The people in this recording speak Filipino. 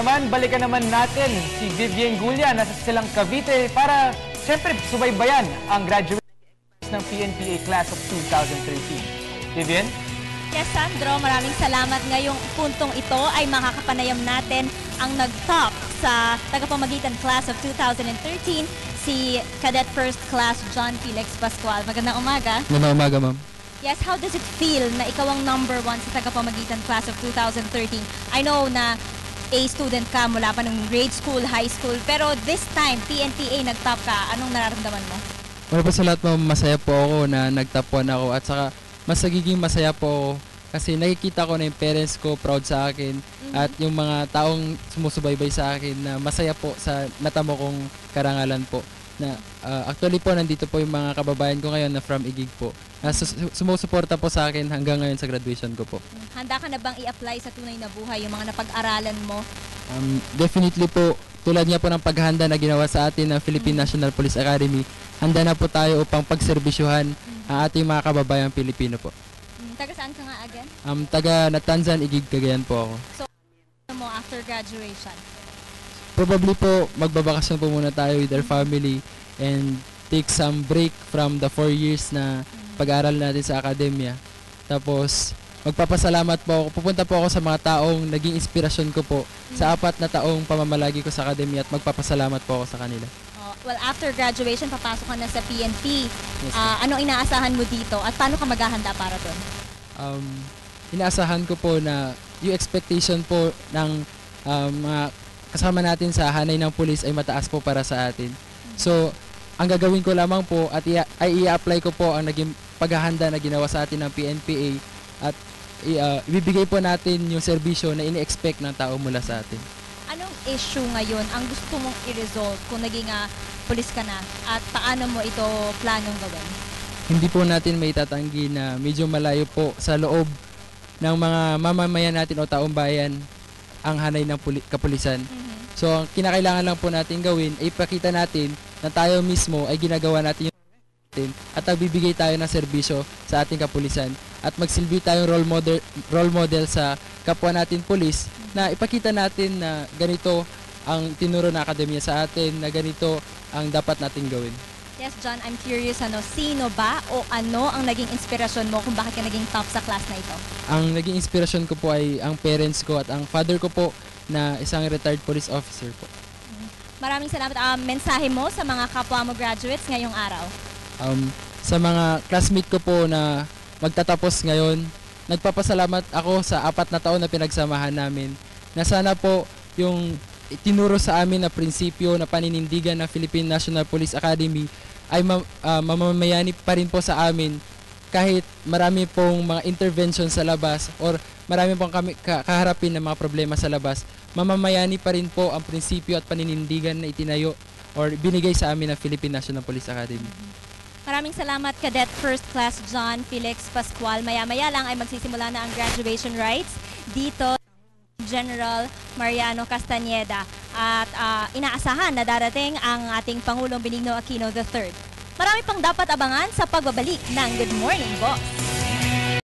Balikan naman natin si Vivian Gulia na sa Silang Cavite para siyempre subaybayan ang graduate ng PNPA Class of 2013. Vivian? Yes, Sandro, maraming salamat. Ngayong puntong ito ay makakapanayam natin ang nag-top sa tagapamagitan Class of 2013, si Cadet First Class John Felix Pascual. Magandang umaga. Magandang umaga, ma'am. Yes, how does it feel na ikaw ang number 1 sa tagapamagitan Class of 2013? I know na A student ka mula pa ng grade school, high school, pero this time, PNPA nag-top ka. Anong nararamdaman mo? Una po sa lahat, ma'am, masaya po ako na nag-top 1 ako at saka mas nagiging masaya po ako kasi nakikita ko na yung parents ko proud sa akin at yung mga taong sumusubaybay sa akin na masaya po sa natamo kong karangalan po. Na actually po nandito po yung mga kababayan ko ngayon na from Igig po na sumusuporta po sa akin hanggang ngayon sa graduation ko po. Handa ka na bang i-apply sa tunay na buhay yung mga napag-aralan mo? Definitely po, tulad nga po ng paghahanda na ginawa sa atin ng Philippine National Police Academy, handa na po tayo upang pagserbisyuhan ang ating mga kababayang Pilipino po. Taga saan ka nga again? Taga Natanzan, Igig, Cagayan po ako. So, ano mo after graduation? Probably po, magbabakasyon po muna tayo with our family and take some break from the 4 years na pag-aaral natin sa akademya. Tapos, magpapasalamat po ako. Pupunta po ako sa mga taong naging inspirasyon ko po sa 4 na taong pamamalagi ko sa akademya at magpapasalamat po ako sa kanila. Well, after graduation, papasok ka na sa PNP. Yes, anong inaasahan mo dito at paano ka maghahanda para doon? Inaasahan ko po na yung expectation po ng mga kasama natin sa hanay ng pulis ay mataas po para sa atin. So, ang gagawin ko lamang po at i-apply ko po ang naging paghahanda na ginawa sa atin ng PNPA at ibibigay po natin yung serbisyo na ini-expect ng tao mula sa atin. Anong issue ngayon ang gusto mong i-resolve kung naging pulis ka na at paano mo ito planong gawin? Hindi po natin may tatanggi na medyo malayo po sa loob ng mga mamamayan natin o taong bayan ang hanay ng kapulisan. So, ang kinakailangan lang po natin gawin ay ipakita natin na tayo mismo ay ginagawa natin yung natin at nagbibigay tayo ng serbisyo sa ating kapulisan at magsilbi tayong role model sa kapwa natin pulis na ipakita natin na ganito ang tinuro na akademya sa atin, na ganito ang dapat natin gawin. Yes, John, I'm curious, sino ba o ano ang naging inspirasyon mo kung bakit ka naging top sa class na ito? Ang naging inspirasyon ko po ay ang parents ko at ang father ko po na isang retired police officer po. Maraming salamat. Mensahe mo sa mga kapwa mo graduates ngayong araw? Sa mga classmate ko po na magtatapos ngayon, nagpapasalamat ako sa 4 na taon na pinagsamahan namin na sana po yung itinuro sa amin na prinsipyo na paninindigan ng Philippine National Police Academy ay mamamayani pa rin po sa amin kahit marami pong mga intervention sa labas or marami pong kami kaharapin ng mga problema sa labas, mamamayani pa rin po ang prinsipyo at paninindigan na itinayo or binigay sa amin ng Philippine National Police Academy. Maraming salamat, Cadet First Class John Felix Pascual. Maya-maya lang ay magsisimula na ang graduation rites dito General Mariano Castañeda at inaasahan na darating ang ating Pangulong Benigno Aquino III. Marami pang dapat abangan sa pagbabalik ng Good Morning Boss.